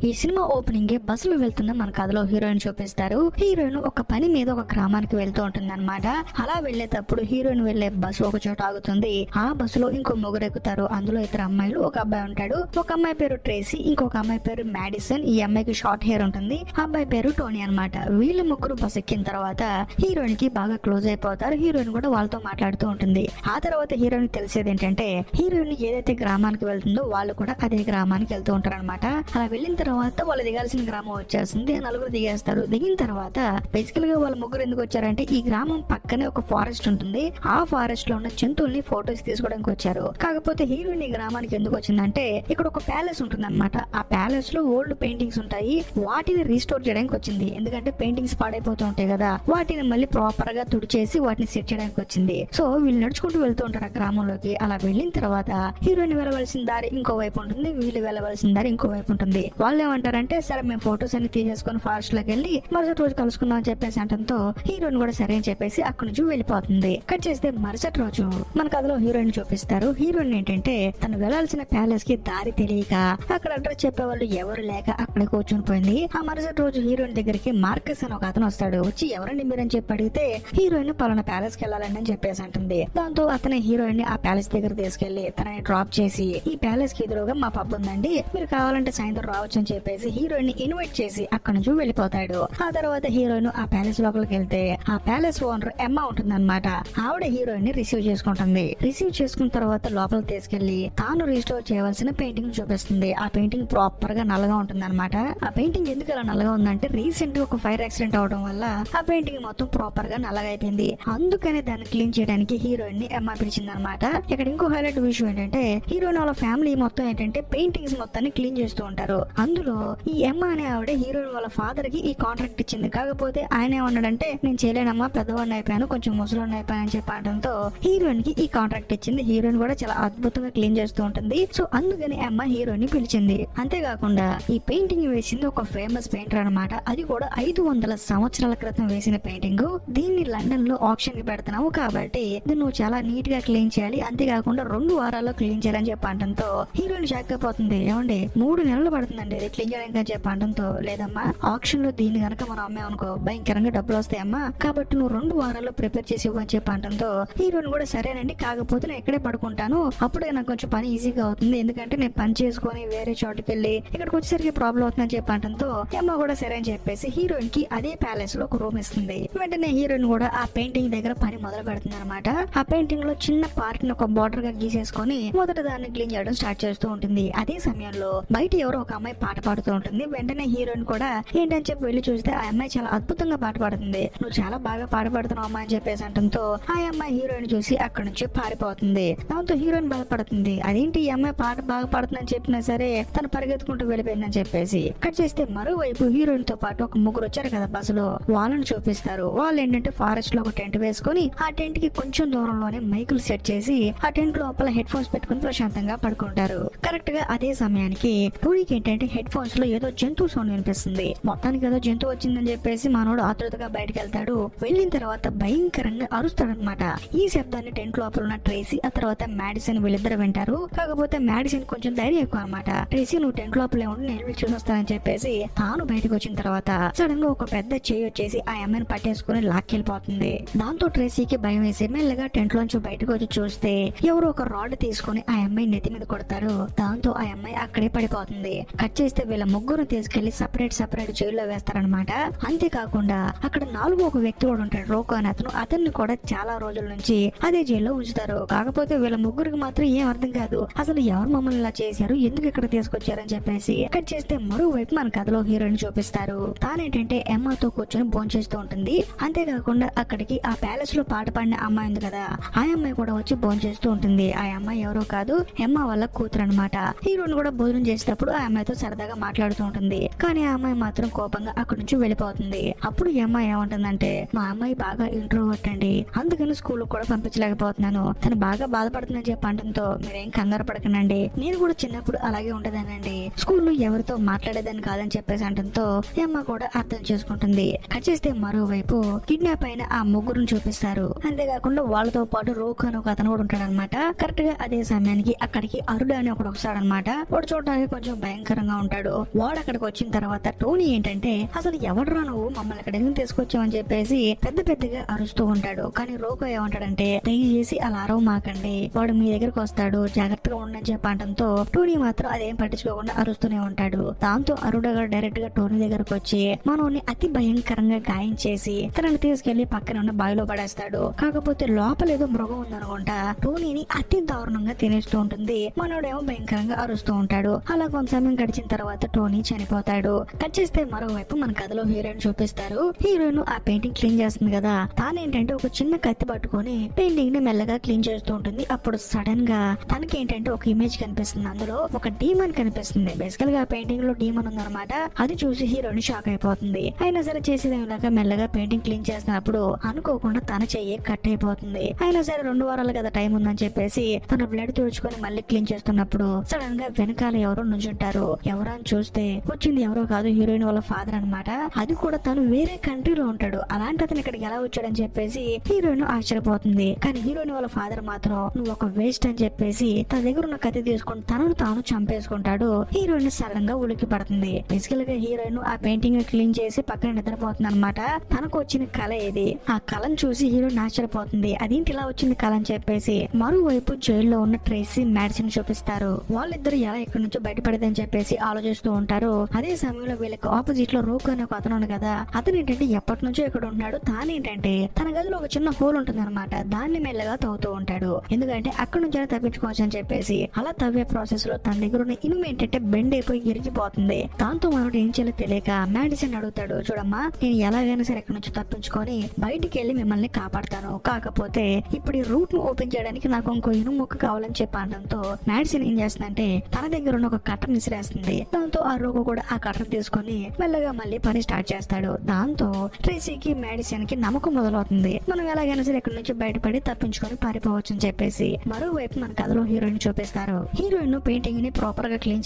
ఈ cinema opening బస్సులో వెళ్తున్న మన కథలో హీరోయిన్ చూపిస్తారు. హీరోయిన్ ఒక పని మీద ఒక గ్రామానికి వెళ్తూ ఉంటుంది అనమాట. అలా వెళ్లేటప్పుడు హీరోయిన్ వెళ్లే బస్సు ఒక చోట ఆగుతుంది. ఆ బస్సులో ఇంకో ముగ్గురు ఎక్కుతారు. అందులో ఇద్దరు అమ్మాయిలు, ఒక అబ్బాయి ఉంటాడు. ఒక అమ్మాయి పేరు ట్రేసీ, ఇంకొక అమ్మాయి పేరు మ్యాడిసన్. ఈ అమ్మాయికి షార్ట్ హెయిర్ ఉంటుంది. ఆ అబ్బాయి పేరు టోనీ అనమాట. వీళ్ళ ముగ్గురు బస్ ఎక్కిన తర్వాత హీరోయిన్ కి బాగా క్లోజ్ అయిపోతారు. హీరోయిన్ కూడా వాళ్ళతో మాట్లాడుతూ ఉంటుంది. ఆ తర్వాత హీరోయిన్ తెలిసేది ఏంటంటే హీరోయిన్ ఏదైతే గ్రామానికి వెళ్తుందో వాళ్ళు కూడా అదే గ్రామానికి వెళ్తూ ఉంటారు అనమాట. అలా వెళ్ళిన తర్వాత వాళ్ళు దిగాల్సిన గ్రామం వచ్చేస్తుంది. నలుగురు దిగేస్తారు. దిగిన తర్వాత బేసికల్ గా వాళ్ళ ముగ్గురు ఎందుకు వచ్చారంటే ఈ గ్రామం పక్కనే ఒక ఫారెస్ట్ ఉంటుంది. ఆ ఫారెస్ట్ లో ఉన్న జంతువుల్ని ఫొటోస్ తీసుకోవడానికి వచ్చారు. కాకపోతే హీరోయిన్ ఈ గ్రామానికి ఎందుకు వచ్చిందంటే ఇక్కడ ఒక ప్యాలెస్ ఉంటుంది అనమాట. ఆ ప్యాలెస్ లో ఓల్డ్ పెయింటింగ్స్ ఉంటాయి. వాటిని రీస్టోర్ చేయడానికి వచ్చింది. ఎందుకంటే పెయింటింగ్స్ పాడైపోతూ ఉంటాయి కదా, వాటిని మళ్ళీ ప్రాపర్ గా తుడిచేసి వాటిని సెట్ చేయడానికి వచ్చింది. సో వీళ్ళు నడుచుకుంటూ వెళ్తూ ఉంటారు ఆ గ్రామంలోకి. అలా వెళ్ళిన తర్వాత హీరోయిన్ వెళ్ళవలసిన దారి ఇంకో వైపు ఉంటుంది, వీళ్ళు వెళ్ళవలసిన దారి ఇంకో వైపు ఉంటుంది. వాళ్ళు ఏమంటారంటే సరే మేము ఫొటోస్ అన్ని తీసేసుకుని ఫారెస్ట్ లోకి వెళ్ళి మరుసటి రోజు కలుసుకుందాం అని చెప్పేసి అంటంతో హీరోయిన్ కూడా సరే అని చెప్పేసి అక్కడి నుంచి వెళ్ళిపోతుంది. కట్ చేస్తే మరుసటి రోజు మన కథలో హీరోయిన్ చూపిస్తారు. హీరోయిన్ ఏంటంటే తను వెళ్లాల్సిన ప్యాలెస్ కి దారి తెలియక అక్కడ అడ్రస్ చెప్పేవాళ్ళు ఎవరు లేక అక్కడ కూర్చొని పోయింది. ఆ మరుసటి రోజు హీరోయిన్ దగ్గరికి మార్కస్ అని ఒక అతను వస్తాడు. వచ్చి ఎవరండి మీరని చెప్పి అడిగితే హీరోయిన్ పలానా ప్యాలెస్ కి వెళ్ళాలని అని చెప్పేసి అంటుంది. దాంతో అతని హీరోయిన్ ని ఆ ప్యాలెస్ దగ్గర తీసుకెళ్లి తనని డ్రాప్ చేసి ఈ ప్యాలెస్ కి ఎదురుగా మా పబ్ ఉందండి, మీరు కావాలంటే సాయంత్రం రావచ్చు అని చెప్పేసి హీరోయిన్ ని ఇన్వైట్ చేసి అక్కడ నుంచి వెళ్ళిపోతాడు. ఆ తర్వాత హీరోయిన్ ఆ ప్యాలెస్ లోపలికి వెళ్తే ఆ ప్యాలెస్ ఓనర్ ఎమ్మా ఉంటుందన్నమాట. ఆవిడ హీరోయిన్ ని రిసీవ్ చేసుకుంటుంది. రిసీవ్ చేసుకున్న తర్వాత లోపలికి తీసుకెళ్లి తాను రీస్టోర్ చేయవలసిన పెయింటింగ్ చూపిస్తుంది. ఆ పెయింటింగ్ ప్రాపర్ గా నల్లగా ఉంటుంది అనమాట. ఆ పెయింటింగ్ ఎందుకు అలా నల్లగా ఉందంటే రీసెంట్ గా ఒక ఫైర్ యాక్సిడెంట్ అవడం వల్ల ఆ పెయింటింగ్ మొత్తం ప్రాపర్ గా నల్లగా అయిపోయింది. అందుకని దాన్ని క్లీన్ చేయడానికి హీరోయిన్ ని ఎమ్మా పిలిచింది అనమాట. ఇక్కడ ఇంకో హైలైట్ విషయం ఏంటంటే హీరోయిన్ వాళ్ళ ఫ్యామిలీ మొత్తం ఏంటంటే పెయింటింగ్స్ మొత్తాన్ని క్లీన్ చేస్తూ ఉంటారు. అందులో ఈ ఎమ్మా అనే ఆవిడ హీరోయిన్ వాళ్ళ ఫాదర్ కి ఈ కాంట్రాక్ట్ ఇచ్చింది. కాకపోతే ఆయన ఏమన్నాడంటే నేను చేయలేనమ్మా, పెద్దవాడిని అయిపోయాను, కొంచెం ముసలిని అయిపోయాను అని చెప్పడంతో హీరోయిన్ కి ఈ కాంట్రాక్ట్ ఇచ్చింది. హీరోయిన్ కూడా చాలా అద్భుతంగా క్లీన్ చేస్తూ ఉంటుంది. సో అందుకని అమ్మ హీరోయిన్ ని పిలిచింది. అంతేకాకుండా ఈ పెయింటింగ్ వేసింది ఒక ఫేమస్ పెయింటర్ అనమాట. అది కూడా 500 సంవత్సరాల క్రితం వేసిన పెయింటింగ్. దీన్ని లండన్ లో ఆప్షన్ కి పెడుతున్నావు కాబట్టి దీన్ని నువ్వు చాలా నీట్ గా క్లీన్ చేయాలి, అంతేకాకుండా 2 వారాల్లో క్లీన్ చేయాలని చెప్పడంతో హీరోయిన్ షాక్ అయిపోతుంది. ఏమండి 3 నెలలు పడుతుందండి ఇది క్లీన్ చేయడానికి అని చెప్పడంతో లేదమ్మా, ఆప్షన్ లో దీన్ని కనుక మనం అమ్మామనుకో భయంకరంగా డబ్బులు వస్తాయమ్మా, కాబట్టి నువ్వు 2 వారాల్లో ప్రిపేర్ చేసి ఇవ్వని చెప్పడంతో హీరోయిన్ కూడా సరేనండి, కాకపోతే నేను ఇక్కడే పడుకుంటాను, అప్పుడే నాకు కొంచెం పని ఈజీగా అవుతుంది, ఎందుకంటే నేను పని చేసుకుని వేరే చోటుకి వెళ్ళి ఇక్కడికి వచ్చేసరికి ప్రాబ్లం అవుతుందని చెప్పడంతో అమ్మ కూడా సరే అని చెప్పేసి హీరోయిన్ కి అదే ప్యాలెస్ లో ఒక రూమ్ ఇస్తుంది. వెంటనే హీరోయిన్ కూడా ఆ పెయింటింగ్ దగ్గర పని మొదలు పెడుతుంది అనమాట. ఆ పెయింటింగ్ లో చిన్న పార్ట్ ని ఒక బార్డర్ గా గీసేసుకొని మొదట దాన్ని క్లీన్ చేయడం స్టార్ట్ చేస్తూ ఉంటుంది. అదే సమయంలో బయట ఎవరో ఒక అమ్మాయి పాట పాడుతూ ఉంటుంది. వెంటనే హీరోయిన్ కూడా ఏంటని చెప్పి వెళ్లి చూస్తే ఆ అమ్మాయి చాలా అద్భుతంగా పాట పాడుతుంది. నువ్వు చాలా బాగా పాట పాడుతున్నావు అమ్మా అని చెప్పేసి అంటంతో ఆ అమ్మాయి హీరోయిన్ చూసి అక్కడ నుంచి పారిపోతుంది. దాంతో హీరోయిన్ బాధపడుతుంది. అదేంటి ఈ అమ్మాయి పాట బాగా పాడుతుందని చెప్పినా సరే తను పరిగెత్తుకుంటూ వెళ్ళిపోయిందని చెప్పేసి. కట్ చేస్తే మరోవైపు హీరోయిన్ తో పాటు ఒక ముగ్గురు వచ్చారు కదా బస్సులో, వాళ్ళని చూపిస్తారు. వాళ్ళు ఏంటంటే ఫారెస్ట్ లో ఒక టెంట్ వేసుకొని ఆ టెంట్ కి కొంచెం దూరంలోనే మైకులు సెట్ చేసి ఆ టెంట్ లోపల హెడ్ ఫోన్స్ పెట్టుకుని ప్రశాంతంగా పడుకుంటారు. కరెక్ట్ గా అదే సమయానికి టూడీకి ఏంటంటే హెడ్ ఫోన్స్ లో ఏదో జంతువు సౌండ్ వినిపిస్తుంది. మొత్తానికి ఏదో జంతువు వచ్చిందని చెప్పేసి మనోడు ఆతృతగా బయటకు వెళ్తాడు. వెళ్ళిన తర్వాత భయంకరంగా అరుస్తాడనమాట. ఈ శబ్దాన్ని టెంట్ లోపల ఉన్న ట్రేసీ ఆ తర్వాత మ్యాడిసన్ వీళ్ళిద్దరు వింటారు. కాకపోతే మ్యాడిసన్ కొంచెం ధైర్యం ఎక్కువ అనమాట. ట్రేసీ నువ్వు టెంట్ లోపలే ఉండి నేను వెళ్ళి చూసొస్తానని చెప్పేసి తాను బయటకు వచ్చిన తర్వాత సడన్ గా ఒక పెద్ద చేయి వచ్చేసి ఆ అమ్మాయిని పట్టేసుకుని లాక్కెళ్ళిపోతుంది. దాంతో ట్రేసీకి భయం వేసి మెల్లగా టెంట్ లోంచి బయటకు వచ్చి చూస్తే ఎవరో ఒక రాడ్ తీసుకుని ఆ అమ్మాయి నెత్తి మీద కొడతారు. దాంతో ఆ అమ్మాయి అక్కడే పడిపోతుంది. కట్ చేస్తే వీళ్ళ ముగ్గురు తీసుకెళ్లి సపరేట్ జైల్లో వేస్తారనమాట. అంతేకాకుండా అక్కడ 4వ వ్యక్తి కూడా ఉంటాడు, రోకో అని అతన్ని కూడా చాలా రోజుల నుంచి అదే జైల్లో ఉంచుతారు. కాకపోతే వీళ్ళ ముగ్గురికి మాత్రం ఏం అర్థం కాదు, అసలు ఎవరు మమ్మల్ని ఇలా చేశారు, ఎందుకు ఇక్కడ తీసుకొచ్చారని చెప్పేసి. కట్ చేస్తే మరోవైపు మన కథలో హీరోయిన్ చూపిస్తారు. తానేంటంటే ఎమ్మాతో కూర్చొని భోంచేస్తూ ఉంటుంది. అంతేకాకుండా అక్కడికి ఆ ప్యాలెస్ లో పాట పాడిన అమ్మాయి ఉంది కదా, ఆ అమ్మాయి కూడా వచ్చి భోంచేస్తూ ఉంటుంది. ఆ అమ్మాయి ఎవరో కాదు, ఎమ్మా వాళ్ళ కూతురు అనమాట. హీరోయిన్ కూడా భోజనం చేసేటప్పుడు ఆ అమ్మాయితో సరదాగా మాట్లాడుతూ ఉంటుంది. కానీ ఆ అమ్మాయి మాత్రం కోపంగా అక్కడి నుంచి వెళ్ళిపోతుంది. అప్పుడు ఈ అమ్మాయి ఏమంటుందంటే మా అమ్మాయి బాగా ఇంట్రోవర్ట్ అండి, అందుకని స్కూల్ కూడా పంపించలేకపోతున్నాను, తను బాగా బాధపడుతుందని చెప్పి అంటంతో మీరేం కంగారు పడకనండి, నేను కూడా చిన్నప్పుడు అలాగే ఉండేదానండి, స్కూల్లో ఎవరితో మాట్లాడేదాన్ని కాదని చెప్పేసి అంటంతో అమ్మ కూడా అర్థం చేసుకుంటుంది. కట్ చేస్తే మరోవైపు కిడ్నాప్ అయిన ఆ ముగ్గురుని చూపిస్తారు. అంతేకాకుండా వాళ్ళతో పాటు రోక్ అని ఒక అతను కూడా ఉంటాడనమాట. కరెక్ట్ గా అదే సమయానికి అక్కడికి అరుడు అని ఒకడు వస్తాడనమాట. వాడు చూడడానికి కొంచెం భయంకరంగా ఉంటాడు. వాడు అక్కడికి వచ్చిన తర్వాత టోనీ ఏంటంటే అసలు ఎవడరా నువ్వు మమ్మల్ని ఇక్కడ ఎందుకు తీసుకొచ్చావని చెప్పేసి పెద్ద పెద్దగా అరుస్తూ ఉంటాడు. కానీ రోకో ఏమంటాడంటే దయచేసి అలా అరవమాకండి, వాడు మీ దగ్గరకు వస్తాడు, జాగ్రత్తగా ఉండని చెప్పడంతో టోనీ మాత్రం అదేం పట్టించుకోకుండా అరుస్తూనే ఉంటాడు. దాంతో అరుడగా డైరెక్ట్ గా టోనీ దగ్గరకు వచ్చి మనోని అతి భయంకరంగా గాయం చేసి తనని తీసుకెళ్లి పక్కన ఉన్న బావిలో పడేస్తాడు. కాకపోతే లోపల ఏదో మృగం ఉందనుకుంటా టోనీని అతి దారుణంగా తినేస్తూ ఉంటుంది. మనోడేమో భయంకరంగా అరుస్తూ ఉంటాడు. అలా కొంత సమయం గడిచిన తర్వాత టోనీ చనిపోతాడు. కట్ చేస్తే మరోవైపు మన కథలో హీరోయిన్ చూపిస్తారు. హీరోయిన్ ఆ పెయింటింగ్ క్లీన్ చేస్తుంది కదా, తానేంటంటే ఒక చిన్న కత్తి పట్టుకొని పెయింటింగ్ ని మెల్లగా క్లీన్ చేస్తూ ఉంటుంది. అప్పుడు సడన్ గా తనకేంటంటే ఒక ఇమేజ్ కనిపిస్తుంది. అందులో ఒక డీమన్ కనిపిస్తుంది. బేసికల్ గా పెయింటింగ్ లో డీమన్ ఉందన్నమాట. అది చూసి హీరోయిన్ షాక్ అయిపోతుంది. అయినా సరే చేసేదేమిలాగా మెల్లగా పెయింటింగ్ క్లీన్ చేసినప్పుడు అనుకోకుండా తన చెయ్యి కట్ అయిపోతుంది. అయినా సరే 2 వారాలు కదా టైం ఉందని చెప్పేసి తన బ్లడ్ తుడుచుకొని మళ్ళీ క్లీన్ చేస్తున్నప్పుడు సడన్ గా వెనకాల ఎవరో నుంచుంటారు. ఎవరో అని చూస్తే వచ్చింది ఎవరో కాదు, హీరోయిన్ వాళ్ళ ఫాదర్ అన్నమాట. అది కూడా తను వేరే కంట్రీలో ఉంటాడు. అలాంటి అతను ఇక్కడికి ఎలా వచ్చాడని చెప్పేసి హీరోయిన్ ఆశ్చర్యపోతుంది. కానీ హీరోయిన్ వాళ్ళ ఫాదర్ మాత్రం నువ్వు ఒక వేస్ట్ అని చెప్పేసి తన దగ్గర ఉన్న కత్తి తీసుకొని తనను తాను చంపేసుకుంటాడు. హీరోయిన్ సడన్ గా ఉలికి పడుతుంది. బేసికల్ గా హీరోయిన్ ఆ పెయింటింగ్ క్లీన్ చేసి పక్కన నిద్రపోతుంది అనమాట. తనకు వచ్చిన కళ ఇది. ఆ కళను చూసి హీరోయిన్ ఆశ్చర్యపోతుంది. అదేంటి ఇలా వచ్చింది కళ అని చెప్పేసి మరోవైపు జైల్లో ఉన్న ట్రేసీ మ్యాడిసన్ చూపిస్తారు. వాళ్ళిద్దరు ఎలా ఎక్కడి నుంచో బయటపడదని చెప్పేసి ఆలోచిస్తూ ఉంటారు. అదే సమయంలో వీళ్ళకి ఆపోజిట్ లో రోకో అనే ఒక అతను ఉంది కదా, అతను ఏంటంటే ఎప్పటి నుంచో ఇక్కడ ఉన్నాడు. తానేంటంటే తన గదిలో ఒక చిన్న హోల్ ఉంటుంది అనమాట. దాన్ని మెల్లగా తవ్వుతూ ఉంటాడు. ఎందుకంటే అక్కడ నుంచి తప్పించుకోవచ్చు అని చెప్పేసి. అలా తవ్వే ప్రాసెస్ లో తన దగ్గర ఉన్న ఇనుము ఏంటంటే బెండ్ అయిపోయి ఇరిగిపోతుంది. దాంతో మనోడు ఏం చేయాలో తెలియక మ్యాడిసన్ అడుగుతాడు, చూడమ్మా నేను ఎలాగైనా సరే ఇక్కడ నుంచి తప్పించుకొని బయటికి వెళ్ళి మిమ్మల్ని కాపాడతాను, కాకపోతే ఇప్పుడు ఈ రూట్ ను ఓపెన్ చేయడానికి నాకు ఇంకో ఇనుము ముక్క కావాలని చెప్పడంతో మ్యాడిసన్ ఏం చేస్తుందంటే తన దగ్గర ఉన్న ఒక కట్టర్ విసిరేస్తుంది. దాంతో ఆ రోగో కూడా ఆ కట్టర్ తీసుకొని మెల్లగా మళ్ళీ పని స్టార్ట్ చేస్తాడు. దాంతో ట్రేసీకి మ్యాడిసన్ కి నమ్మకం మొదలవుతుంది. మనం ఎలాగైనా సరే ఇక్కడ నుంచి బయటపడి తప్పించుకొని పారిపోవచ్చు అని చెప్పేసి. మరోవైపు మన కథలో హీరోయిన్ చూపిస్తారు. హీరోయిన్ పెయింటింగ్ ని ప్రాపర్ గా క్లీన్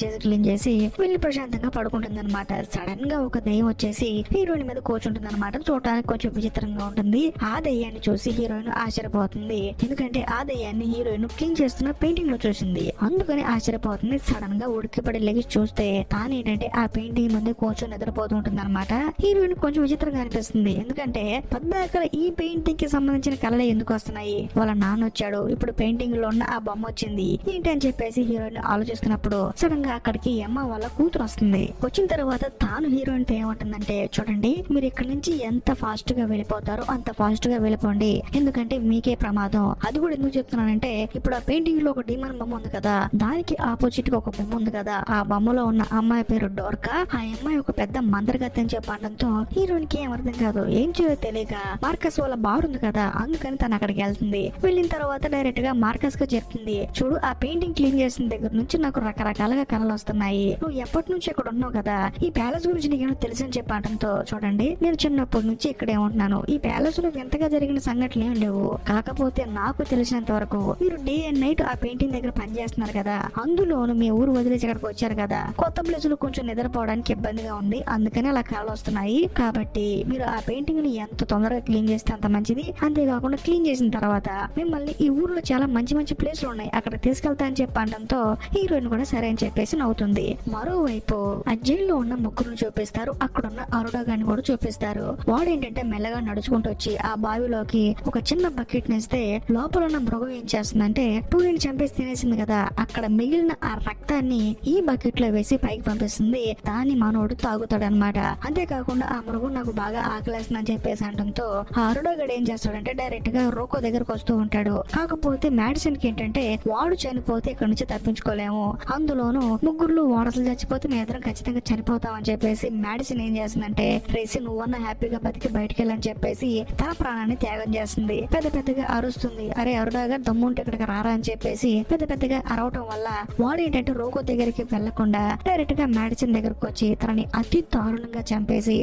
చేసి వెళ్ళి ప్రశాంతంగా పడుకుంటుంది అనమాట. సడన్ గా ఒక దెయ్యం వచ్చేసి హీరోయిన్ మీద కూర్చుంటుంది అనమాట. చూడటానికి కొంచెం విచిత్రంగా ఉంటుంది. ఆ దెయ్యాన్ని చూసి హీరోయిన్ ఆశ్చర్యపోతుంది. ఎందుకంటే ఆ దెయ్యాన్ని హీరోయిన్ క్లీన్ చేస్తున్న పెయింటింగ్ లో చూసింది. అందుకని ఆశ్చర్యపోతుంది. సడన్ గా ఉడికిపడి లెగి చూస్తే తానేంటంటే ఆ పెయింటింగ్ ముందు కూర్చొని నిద్రపోతూ ఉంటుంది అనమాట. హీరోయిన్ కొంచెం విచిత్రంగా అనిపిస్తుంది. ఎందుకంటే పద్దాక ఈ పెయింటింగ్ కి సంబంధించిన కళలు ఎందుకు వస్తున్నాయి, వాళ్ళ నాన్న వచ్చాడు, ఇప్పుడు పెయింటింగ్ లో ఉన్న ఆ బొమ్మ వచ్చింది ఏంటి అని చెప్పేసి హీరోయిన్ ఆలోచిస్తున్నప్పుడు సడన్ గా అక్కడికి అమ్మ వాళ్ళ కూతురు వస్తుంది. వచ్చిన తర్వాత తాను హీరోయిన్ తో ఏమంటుందంటే, చూడండి మీరు ఇక్కడ నుంచి ఎంత ఫాస్ట్ గా వెళ్ళిపోతారో అంత ఫాస్ట్ గా వెళ్ళిపోండి, ఎందుకంటే మీకే ప్రమాదం. అది కూడా ఎందుకు చెప్తున్నానంటే ఇప్పుడు ఆ పెయింటింగ్ లో ఒక డీమన్ బొమ్మ ఉంది కదా, దానికి ఆపోజిట్ గా ఒక బొమ్మ ఉంది కదా, ఆ బొమ్మలో ఉన్న అమ్మాయి పేరు డోర్కా. ఆ అమ్మాయి ఒక పెద్ద మంత్రగత్తె అని చెప్పడంతో హీరోయిన్ కి ఏం అర్థం కాదు. ఏం చేయాలో తెలియక మార్కస్ వాళ్ళ బార్ ఉంది కదా, అందుకని తను అక్కడికి వెళ్తుంది. వెళ్ళిన తర్వాత డైరెక్ట్ గా మార్కస్ గా చెప్తుంది, చూడు ఆ పెయింటింగ్ క్లీన్ చేసిన దగ్గర నుంచి నాకు రకరకాలుగా కళలు వస్తున్నాయి. నువ్వు ఎప్పటి నుంచి ఇక్కడ ఉన్నావు కదా, ఈ ప్యాలెస్ గురించి నీకేమో తెలుసు అని చెప్పడంతో, చూడండి నేను చిన్నప్పటి నుంచి ఇక్కడే ఉంటున్నాను, ఈ ప్యాలెస్ లో వింతగా జరిగిన సంఘటనలు ఏం లేవు, కాకపోతే నాకు తెలిసినంత వరకు మీరు డే అండ్ నైట్ ఆ పెయింటింగ్ దగ్గర పనిచేస్తున్నారు కదా, అందులోను మీ ఊరు వదిలేసి ఇక్కడికి వచ్చారు కదా, కొత్త ప్లేస్ లో కొంచెం నిద్రపోవడానికి ఇబ్బందిగా ఉంది, అందుకని అలా కళలు వస్తున్నాయి. కాబట్టి మీరు ఆ పెయింటింగ్ ని ఎంత తొందరగా క్లీన్ చేస్తే అంత మంచిది. అంతేకాకుండా క్లీన్ చేసిన తర్వాత మిమ్మల్ని ఈ ఊర్లో చాలా మంచి మంచి ప్లేస్లు ఉన్నాయి, అక్కడ తీసుకెళ్తా అని చెప్పడంతో హీరోయిన్ కూడా సరే అని చెప్పేసి నవ్వుతుంది. మరోవైపు ఆ జైల్లో ఉన్న ముగ్గురు చూపిస్తారు. అక్కడ ఉన్న అరుడా గాని కూడా చూపిస్తారు. వాడేంటంటే మెల్లగా నడుచుకుంటూ వచ్చి ఆ బావిలోకి ఒక చిన్న బకెట్ నేస్తే లోపల ఉన్న మృగం ఏం చేస్తుందంటే టూరిని చంపేసి తినేసింది కదా, అక్కడ మిగిలిన ఆ రక్తాన్ని ఈ బకెట్ లో వేసి పైకి పంపిస్తుంది. దాన్ని మనోడు తాగుతాడు అనమాట. అంతేకాకుండా ఆ మృగం నాకు బాగా ఆకలేస్తుందని చెప్పేసి అనడంతో ఆ అరుడా గడు ఏం చేస్తాడంటే డైరెక్ట్ గా రోకో దగ్గరకు వస్తూ ఉంటాడు. కాకపోతే మ్యాడిసన్ కి ఏంటంటే వాడు చనిపోతే ఇక్కడ నుంచి తప్పించుకోలేము, అందులోనూ ముగ్గురు వారసులు చచ్చిపోతే మేము ఇద్దరం ఖచ్చితంగా చనిపోతాం అని చెప్పేసి మ్యాడిసన్ ఏం చేస్తుందంటే రేసి నువ్వన్నా హ్యాపీగా బతికి బయటికి వెళ్ళని చెప్పేసి తన ప్రాణాన్ని త్యాగం చేస్తుంది. పెద్ద పెద్దగా అరుస్తుంది, అరే అరుడాగా దమ్ముంటే ఇక్కడికి రారా అని చెప్పేసి పెద్ద పెద్దగా అరవటం వల్ల వాడు ఏంటంటే రోకో దగ్గరికి వెళ్లకుండా డైరెక్ట్ గా మ్యాడిసన్ దగ్గరకు వచ్చి తనని అతి దారుణంగా చంపేసి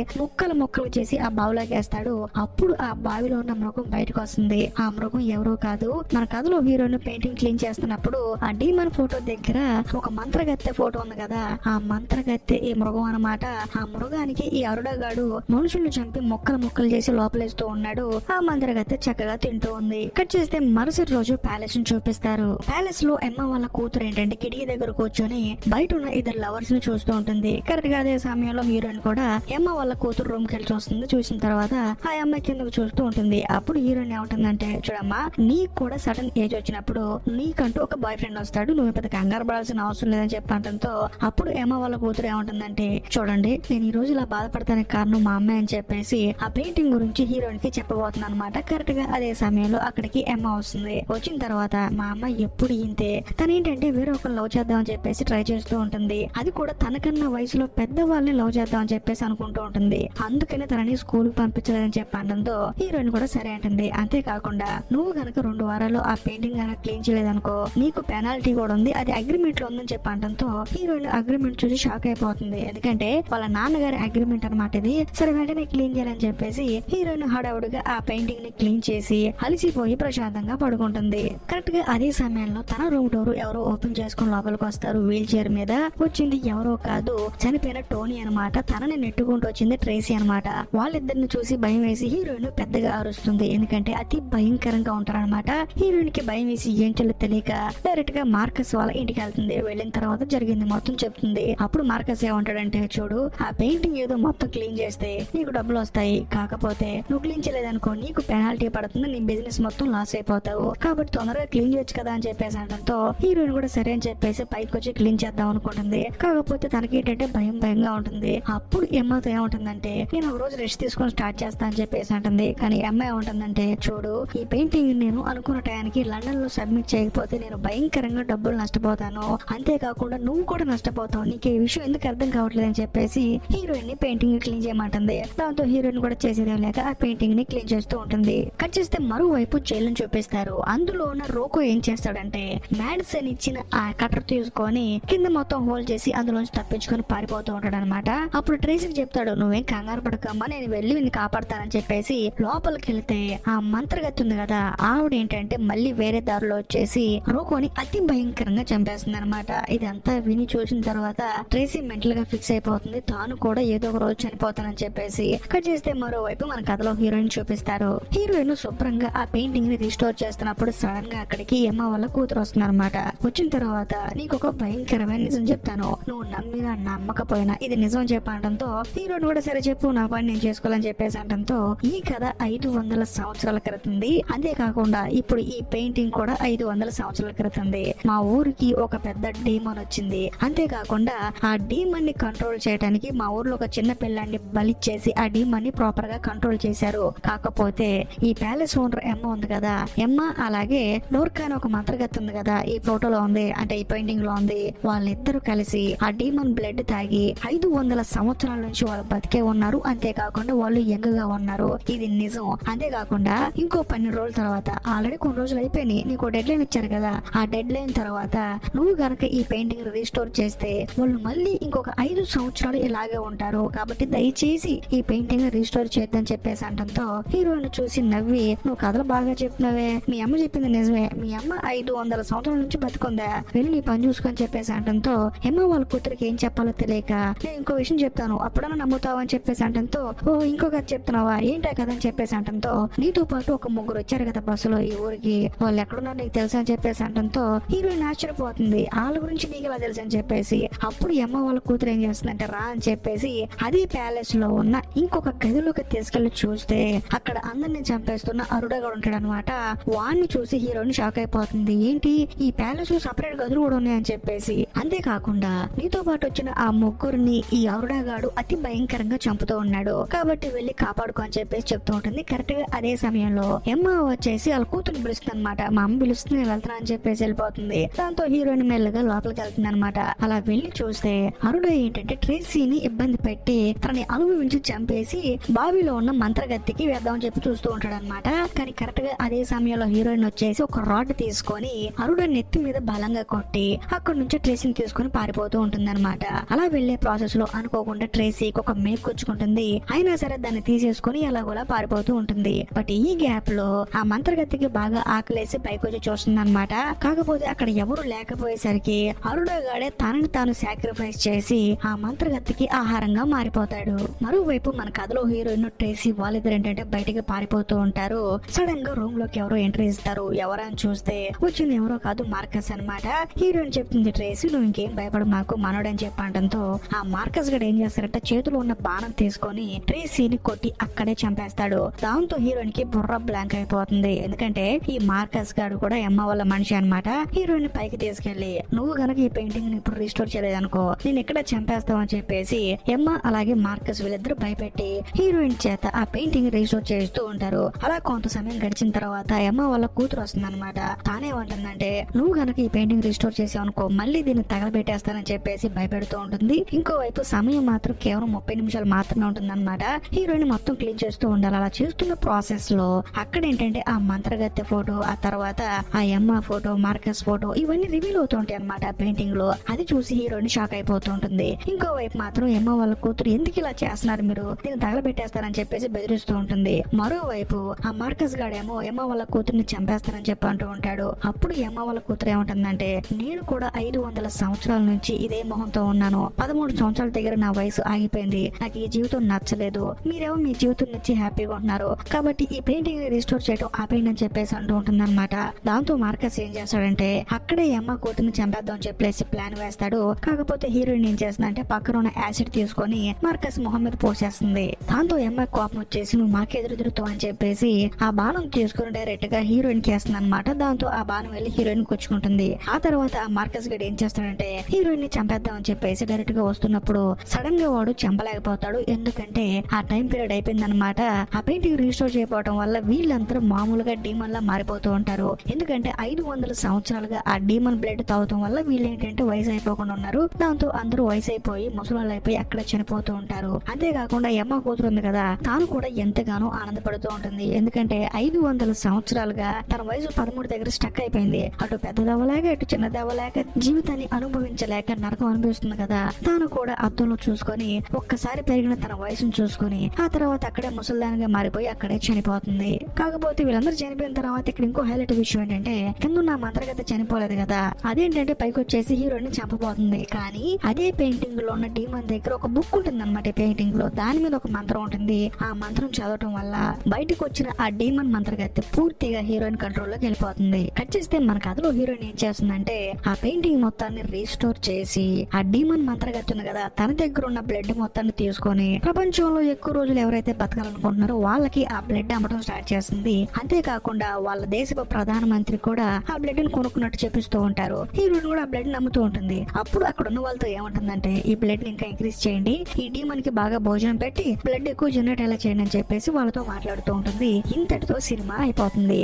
ముక్కలు చేసి ఆ బావిలోకి వేస్తాడు. అప్పుడు ఆ బావిలో ఉన్న మృగం బయటకు వస్తుంది. ఆ మృగం ఎవరో కాదు, మన కథలో హీరోయిన్ పెయింటింగ్ క్లీన్ చేస్తున్నప్పుడు ఆ డీమన్ ఫోటో దగ్గర ఒక మంత్రగత్తె ఫోటో ఉంది కదా, ఆ మంత్రగత్తె ఈ మృగం అన్నమాట. ఆ మృగానికి ఈ అరుడగాడు మనుషుల్ని చంపి ముక్కలు చేసి లోపలేస్తూ ఉన్నాడు. ఆ మంత్రగత్తె చక్కగా తింటూ ఉంది. కట్ చేస్తే మరుసటి రోజు ప్యాలెస్ ని చూపిస్తారు. ప్యాలెస్ లో ఎమ్మ వాళ్ళ కూతురు ఏంటంటే కిటికీ దగ్గర కూర్చొని బయట ఉన్న ఇద్దరు లవర్స్ ని చూస్తూ ఉంటుంది. కరెక్ట్ గా అదే సమయంలో హీరోయిన్ కూడా ఎమ్మ వాళ్ళ కూతురు రూమ్ కి వెళ్ళి చూస్తుంది. చూసిన తర్వాత ఆ అమ్మాయి కిందకు చూస్తూ ఉంటుంది. అప్పుడు హీరోయిన్ ఏమంటుందంటే, చూడమ్మా, నీకు కూడా సడన్ ఏజ్ వచ్చినప్పుడు నీకంటూ ఒక బాయ్ ఫ్రెండ్ వస్తాడు, నువ్వు పెద్ద కంగారు పడాల్సిన అవసరం లేదని చెప్పడంతో అప్పుడు ఎమ్మ వాళ్ళ కూతురు ఏమంటుందంటే, చూడండి, నేను ఈ రోజు ఇలా బాధపడతానికి కారణం మా అమ్మాయి అని చెప్పేసి ఆ పెయింటింగ్ గురించి హీరోయిన్ కి చెప్పబోతుంది అనమాట. కరెక్ట్ గా అదే సమయంలో అక్కడికి ఎమ్మ వస్తుంది. వచ్చిన తర్వాత మా అమ్మాయి ఎప్పుడు ఇంతే, తను ఏంటంటే వేరే ఒక లవ్ చేద్దాం అని చెప్పేసి ట్రై చేస్తూ ఉంటుంది. అది కూడా తనకన్నా వయసులో పెద్ద వాళ్ళని లవ్ చేద్దాం అని చెప్పేసి అనుకుంటూ ఉంటుంది. అందుకనే తనని స్కూల్ పంపించలేదని చెప్పడంతో హీరోయిన్ కూడా సరే అంటుంది. అంతేకాకుండా నువ్వు గనక 2 వారాలు ఆ పెయింటింగ్ కనుక క్లీన్ చేయలేదనుకో నీకు పెనాల్టీ కూడా ఉంది, అది అగ్రిమెంట్ లో ఉందని చెప్పడంతో హీరోయిన్ అగ్రిమెంట్ చూసి షాక్ అయిపోతుంది. ఎందుకంటే వాళ్ళ నాన్నగారి అగ్రిమెంట్ అనమాట ఇది. సరే వెంటనే క్లీన్ చేయాలని చెప్పేసి హీరోయిన్ హడావుడిగా ఆ పెయింటింగ్ ని క్లీన్ చేసి అలిసిపోయి ప్రశాంతంగా పడుకుంటుంది. కరెక్ట్ గా అదే సమయంలో తన రూమ్ డోర్ ఎవరో ఓపెన్ చేసుకుని లోపలికి వస్తారు. వీల్ చైర్ మీద వచ్చింది ఎవరో కాదు, చనిపోయిన టోనీ అనమాట. తనని నెట్టుకుంటూ వచ్చింది ట్రేసీ అనమాట. వాళ్ళిద్దరిని చూసి భయం వేసి హీరోయిన్ పెద్దగా అరుస్తుంది. ఎందుకంటే అతి భయంకరంగా ఉంటారనమాట. హీరోయిన్ కి భయం వేసి ఏం చేయాలో తెలియక డైరెక్ట్ గా మార్కస్ వాళ్ళ ఇంటికి వెళ్తుంది. వెళ్ళిన తర్వాత జరిగింది మొత్తం చెప్తుంది. అప్పుడు మార్కస్ ఏమంటాడంటే, చూడు, ఆ పెయింటింగ్ ఏదో మొత్తం క్లీన్ చేస్తే నీకు డబ్బులు వస్తాయి, కాకపోతే నువ్వు క్లీన్ చేయలేదనుకో నీకు పెనాల్టీ పడుతుంది, నీ బిజినెస్ మొత్తం లాస్ అయిపోతావు, కాబట్టి తొందరగా క్లీన్ చేయొచ్చు కదా అని చెప్పేసి అనడంతో హీరోయిన్ కూడా సరే అని చెప్పేసి పైకి వచ్చి క్లీన్ చేద్దాం అనుకుంటుంది. కాకపోతే తనకి ఏంటంటే భయంగా ఉంటుంది. అప్పుడు ఎమ్మతో ఏముంటుందంటే, నేను ఒక రోజు రెస్ట్ తీసుకొని స్టార్ట్ చేస్తా అని చెప్పేసి అంటుంది. కానీ అమ్మ ఏముంటుందంటే, చూడు, ఈ పెయింటింగ్ నేను అనుకున్న టయానికి లండన్ లో సబ్మిట్ చేయకపోతే నేను భయంకరంగా డబ్బులు నష్టపోతాను, అంతేకాకుండా నువ్వు కూడా నష్టపోతావు, నీకు ఈ విషయం ఎందుకు అర్థం కావట్లేదు అని చెప్పేసి హీరోయిన్ ని పెయింటింగ్ క్లీన్ చేయమంటుంది. దాంతో హీరోయిన్ కూడా చేసేదేం లేక ఆ పెయింటింగ్ ని క్లీన్ చేస్తూ ఉంటుంది. కట్ చేస్తే మరోవైపు జైలుని చూపిస్తారు. అందులో ఉన్న రోకో ఏం చేస్తాడంటే, మ్యాడిసన్ ఇచ్చిన ఆ కటర్ తీసుకొని కింద మొత్తం హోల్ చేసి అందులోంచి తప్పించుకొని పారిపోతూ ఉంటాడు అనమాట. అప్పుడు ట్రేసీకి చెప్తాడు, నువ్వేం కంగారు పడకమ్మా, నేను వెళ్ళి నిన్ను కాపాడతానని చెప్పేసి లోపలికి వెళ్తే ఆ మంత్రగతి ఉంది కదా, ఆవిడ ఏంటంటే మళ్ళీ వేరే దారిలో వచ్చేసి రోకోని అతి భయంకరంగా చంపేస్తుంది అనమాట. ఇదంతా విని చూసిన తర్వాత ట్రేసీ మెంటల్ గా ఫిక్స్ అయిపోతుంది, తాను కూడా ఏదో ఒక రోజు చనిపోతానని చెప్పేసి. కట్ చేస్తే మరోవైపు మన కథలో హీరోయిన్ చూపిస్తారు. హీరోయిన్ శుభ్రంగా ఆ పెయింటింగ్ ని రిస్టోర్ చేస్తున్నప్పుడు సడన్ గా అక్కడికి ఎమ్మ వాళ్ళ కూతురు వస్తుంది అనమాట. వచ్చిన తర్వాత నీకు ఒక భయంకరమైన నిజం చెప్తాను, నువ్వు నమ్మినా నమ్మకపోయినా ఇది నిజం చెప్పడంతో హీరోయిన్ కూడా సరే చెప్పు, నా పని నేను చేసుకోవాలని చెప్పేసి అనడంతో ఈ కథ 500 సంవత్సరాల క్రితంది. అంతేకాకుండా ఇప్పుడు ఈ పెయింటింగ్ కూడా 500 సంవత్సరాల క్రితంది. మా ఊరికి ఒక పెద్ద డీమన్ వచ్చింది. అంతేకాకుండా ఆ డీమన్ ని కంట్రోల్ చేయడానికి మా ఊర్లో ఒక చిన్న పిల్లాన్ని బలిచ్చేసి ఆ డీమన్ ని ప్రాపర్ గా కంట్రోల్ చేశారు. కాకపోతే ఈ ప్యాలెస్ ఓనర్ ఎమ్మ ఉంది కదా, ఎమ్మ అలాగే నోర్కా అని ఒక మంత్రగతి ఉంది కదా, ఈ ఫోటోలో ఉంది, అంటే ఈ పెయింటింగ్ లో ఉంది, వాళ్ళిద్దరూ కలిసి ఆ డీమన్ బ్లడ్ తాగి 500 సంవత్సరాల నుంచి వాళ్ళు బతికే ఉన్నారు. అంతేకాకుండా వాళ్ళు యంగ్ గా ఉన్నారు, ఇది నిజం. అంతేకాకుండా ఇంకో 12 రోజుల తర్వాత, ఆల్రెడీ కొన్ని రోజులు అయిపోయినాయి, నీకు డెడ్ లైన్ ఇచ్చారు కదా, ఆ డెడ్ లైన్ తర్వాత నువ్వు గనక ఈ పెయింటింగ్ రీస్టోర్ చేస్తే వాళ్ళు మళ్ళీ ఇంకొక 5 సంవత్సరాలు ఇలాగే ఉంటారు, కాబట్టి దయచేసి ఈ పెయింటింగ్ రీస్టోర్ చేద్దని చెప్పేసి అంటంతో హీరోయిన్ చూసి నవ్వి, నువ్వు కథలు బాగా చెప్తున్నావే, మీ అమ్మ చెప్పింది నిజమే, మీ అమ్మ 500 సంవత్సరాల నుంచి బతుకుందా, వెళ్ళి నీ పని చూసుకొని చెప్పేసి అంటంతో ఎమ్మ వాళ్ళ కూతురికి ఏం చెప్పాలో తెలియక, నేను ఇంకో విషయం చెప్తాను అప్పుడన్నా నమ్ముతావా అని చెప్పేసి అంటంతో, ఓ ఇంకో కథ చెప్తున్నావా, ఏంటా కథ అని చెప్పేసి అంటంతో, నీతో పాటు ఒక 3 వచ్చారు కదా బస్సులో ఈ ఊరికి, వాళ్ళు ఎక్కడున్నారు నీకు తెలుసా అని చెప్పేసి అంటంతో హీరోయిన్ ఆశ్చర్యపోతుంది, వాళ్ళ గురించి నీకు ఎలా తెలుసు అని చెప్పేసి. అప్పుడు ఎమ్మ వాళ్ళ కూతురు ఏం చేస్తుందంటే, రా అని చెప్పేసి అదే ప్యాలెస్ లో ఉన్న ఇంకొక గదిలోకి తీసుకెళ్లి చూస్తే అక్కడ అందరిని చంపేస్తున్న అరుడగా ఉంటాడు అనమాట. వాడిని చూసి హీరోయిన్ షాక్ అయిపోతుంది, ఏంటి ఈ ప్యాలెస్ లో సపరేట్ గదులు కూడా ఉన్నాయని చెప్పేసి. అంతేకాకుండా నీతో పాటు వచ్చిన ఆ 3 ఈ అరుడగాడు అతి భయంకరంగా చంపుతూ ఉన్నాడు, కాబట్టి వెళ్ళి కాపాడుకో అని చెప్పేసి చెప్తూ ఉంటుంది. కరెక్ట్ గా అదే సమయంలో ఎమ్మ వచ్చేసి వాళ్ళ కూతురు పిలుస్తుంది అనమాట. మా అమ్మ పిలుస్తుంది, నేను వెళ్తున్నా అని చెప్పేసి వెళ్ళిపోతుంది. దాంతో హీరోయిన్ మెల్లగా లోపలికి వెళ్తుంది అనమాట. అలా వెళ్ళి చూస్తే అరుడు ఏంటంటే ట్రేసీని ఇబ్బంది పెట్టి తనని అనుభవించి చంపేసి బావిలో ఉన్న మంత్రగత్తికి వేద్దామని చెప్పి చూస్తూ ఉంటాడు అనమాట. కానీ కరెక్ట్ గా అదే సమయంలో హీరోయిన్ వచ్చేసి ఒక రాడ్ తీసుకొని అరుడు నెత్తి మీద బలంగా కొట్టి అక్కడ నుంచి ట్రేసీని తీసుకొని పారిపోతూ ఉంటుంది అనమాట. అలా వెళ్లే ప్రాసెస్ లో అనుకోకుండా ట్రేసీకి ఒక మేక్ వచ్చుకుంటుంది. అయినా సరే దాన్ని తీసేసుకుని ఎలాగోలా పారిపోతూ ఉంటుంది. బట్ ఈ గ్యాప్ లో ఆ మంత్రగత్తికి బాగా ఆకలేసి పైకి వచ్చి చూస్తుంది అనమాట. కాకపోతే అక్కడ ఎవరు లేకపోయేసరికి అరుడగాడే తనని తాను సాక్రిఫైస్ చేసి ఆ మంత్రగత్తికి ఆహారంగా మారిపోతాడు. మరోవైపు మన కథలో హీరోయిన్ ట్రేసీ వాళ్ళిద్దరు ఏంటంటే బయటికి పారిపోతూ ఉంటారు. సడన్ గా రూమ్ లోకి ఎవరో ఎంట్రీ ఇస్తారు. ఎవరని చూస్తే వచ్చింది ఎవరో కాదు, మార్కస్ అనమాట. హీరోయిన్ చెప్తుంది, ట్రేసీ నువ్వు ఇంకేం భయపడ నాకు మనోడని చెప్పడంతో ఆ మార్కస్ గడు ఏం చేస్తారంటే చేతిలో ఉన్న బాణం తీసుకొని ట్రేసీని కొట్టి అక్కడే చంపేస్తాడు. దాంతో హీరోయిన్ కి బుర్ర బ్లాంక్ అయిపోతుంది. ఎందుకంటే ఈ మార్కస్ గాడు కూడా ఎమ్మ వాళ్ళ మనిషి అన్నమాట. హీరోయిన్ పైకి తీసుకెళ్లి నువ్వు గనక ఈ పెయింటింగ్ ఇప్పుడు రిస్టోర్ చేయలేదనుకో నేను ఇక్కడ చంపేస్తావు అని చెప్పేసి ఎమ్మ అలాగే మార్కస్ వీళ్ళిద్దరు భయపెట్టి హీరోయిన్ చేత ఆ పెయింటింగ్ రిస్టోర్ చేస్తూ ఉంటారు. అలా కొంత సమయం గడిచిన తర్వాత ఎమ్మ వాళ్ళ కూతురు వస్తుంది అనమాట. తానేమంటుందంటే నువ్వు గనక ఈ పెయింటింగ్ రిస్టోర్ చేసావు అనుకో మళ్ళీ దీన్ని తగలబెట్టేస్తానని చెప్పేసి భయపెడుతూ ఉంటుంది. ఇంకోవైపు సమయం మాత్రం కేవలం 30 నిమిషాలు మాత్రమే ఉంటుంది అనమాట. హీరోయిన్ మొత్తం క్లీన్ చేస్తూ ఉండాలి. అలా చేస్తున్న ప్రాసెస్ లో అక్కడ ఏంటంటే ఆ మంత్రగత్తె ఫోటో, ఆ తర్వాత ఆ ఎమ్మ ఫోటో, మార్కస్ ఫోటో ఇవన్నీ రివీల్ అవుతూ ఉంటాయి అనమాట పెయింటింగ్ లో. అది చూసి హీరోయిన్ షాక్ అయిపోతూ ఉంటుంది. ఇంకోవైపు మాత్రం ఎమ్మ వాళ్ళ కూతురు ఎందుకు ఇలా చేస్తున్నారు మీరు దీన్ని తగలబెట్టేస్తారని చెప్పేసి బెదిరిస్తూ ఉంటుంది. మరోవైపు ఆ మార్కస్ గాడేమో ఎమ్మ వాళ్ళ కూతుర్ని చంపేస్తారని చెప్పి అంటూ ఉంటాడు. అప్పుడు ఎమ్మ వాళ్ళ కూతురు ఏమంటుందంటే నేను కూడా 500 సంవత్సరాల నుంచి ఇదే మొహంతో ఉన్నాను. 13 సంవత్సరాల దగ్గర నా వయసు ఆగిపోయింది. నాకు ఈ జీవితం నచ్చలేదు. మీరేమో మీ జీవితం నుంచి హ్యాపీగా ఉంటున్నారు. కాబట్టి ఈ పెయింటింగ్ రిస్టోర్ చేయడం ఆపేయండి అని చెప్పేసి అంటూ ఉంటుంది అనమాట. దాంతో మార్కస్ ఏం చేస్తాడంటే అక్కడే ఎమ్మ కూతుర్ని చంపేద్దాం అని చెప్పేసి ప్లాన్ వేస్తాడు. కాకపోతే హీరోయిన్ ఏం చేస్తుందంటే పక్కన ఉన్న యాసిడ్ తీసుకొని మార్కస్ మొహం మీద పోసేస్తుంది. దాంతో ఎమ్మ కోపం వచ్చేసి నువ్వు మాకెదురు తిరుగుతావు అని చెప్పేసి ఆ బాణం తీసుకుని డైరెక్ట్ గా హీరోయిన్ కి వేస్తుంది అనమాట. దాంతో ఆ బాణం వెళ్ళి హీరోయిన్ కొచ్చుకుంటుంది. ఆ తర్వాత ఆ మార్కస్ గడు ఏం చేస్తాడంటే హీరోయిన్ ని చంపేద్దాం అని చెప్పేసి డైరెక్ట్ గా వస్తున్నప్పుడు సడన్ గా వాడు చంపలేకపోతాడు. ఎందుకంటే ఆ టైం పీరియడ్ అయిపోయింది అనమాట. ఆ పెయింటింగ్ రీస్టోర్ చేయకపోవడం వల్ల వీళ్ళందరూ మామూలుగా డీమన్ లా మారిపోతూ ఉంటారు. ఎందుకంటే 500 సంవత్సరాలుగా ఆ డీమన్ బ్లడ్ తాగడం వల్ల వీళ్ళు ఏంటంటే వయసు అయిపోకుండా ఉన్నారు. దాంతో అందరూ వయసు అయిపోయి ముసలాళ్ళు అయిపోయి అక్కడ చనిపోతూ ఉంటారు. అంతేకాకుండా ఎమ్మ కూతురు ఉంది కదా తాను కూడా ఎంతగానో ఆనందపడుతూ ఉంటుంది. ఎందుకంటే 500 సంవత్సరాలుగా తన వయసు 13 దగ్గర స్టక్ అయిపోయింది. అటు పెద్దదవ్వలేక ఇటు చిన్నదవ్వలేక జీవితాన్ని అనుభవించలేక నరకం అనిపిస్తుంది కదా. తాను కూడా అద్దంలో చూసుకొని ఒక్కసారి పెరిగిన తన వయసును చూసుకొని ఆ తర్వాత అక్కడే ముసల్దానిగా మారిపోయి అక్కడే చనిపోతుంది. కాకపోతే వీళ్ళందరూ చనిపోయిన తర్వాత ఇక్కడ ఇంకో హైలైట్ విషయం ఏంటంటే కింద నా మంత్రగత చనిపోలేదు కదా. అదేంటంటే పైకి వచ్చేసి హీరోయిన్ చంపబోతుంది. కానీ అదే పెయింటింగ్ లో ఉన్న డీమన్ దగ్గర ఒక బుక్ ఉంటుంది అనమాట. పెయింటింగ్ లో దాని మీద ఒక మంత్రం ఉంటుంది. ఆ మంత్రం చదవటం వల్ల బయటకు వచ్చిన ఆ డీమన్ మంత్రగత్తె పూర్తిగా హీరోయిన్ కంట్రోల్ లోకి వెళ్ళిపోతుంది. కట్ చేస్తే మన కథలో హీరోయిన్ ఏం చేస్తుందంటే ఆ పెయింటింగ్ మొత్తాన్ని రీస్టోర్ చేసి ఆ డీమన్ మంత్రగత్తె ఉంది కదా తన దగ్గర ఉన్న బ్లడ్ మొత్తాన్ని తీసుకొని ప్రపంచంలో ఎక్కువ రోజులు ఎవరైతే బతకాలనుకుంటున్నారో వాళ్ళకి ఆ బ్లడ్ అమ్మడం స్టార్ట్ చేస్తుంది. అంతేకాకుండా వాళ్ళ దేశపు ప్రధానమంత్రి కూడా ఆ బ్లడ్ ని కొనుక్కున్నట్టు చెప్పిస్తూ ఉంటారు. హీరోయిన్ కూడా ఆ బ్లడ్ నమ్ముతూ ఉంటుంది. అప్పుడు అక్కడ ఉన్న వాళ్ళతో ఏమంటుందంటే ఈ బ్లడ్ ని ఇంకా ఇంక్రీజ్ చేయండి, ఈ డీమన్ కి బాగా భోజనం పెట్టి బ్లడ్ ఎక్కువ జనరేట్ ఎలా చేయండి అని చెప్పేసి వాళ్ళతో మాట్లాడుతూ ఉంటుంది. ఇంతటితో సినిమా అయిపోతుంది.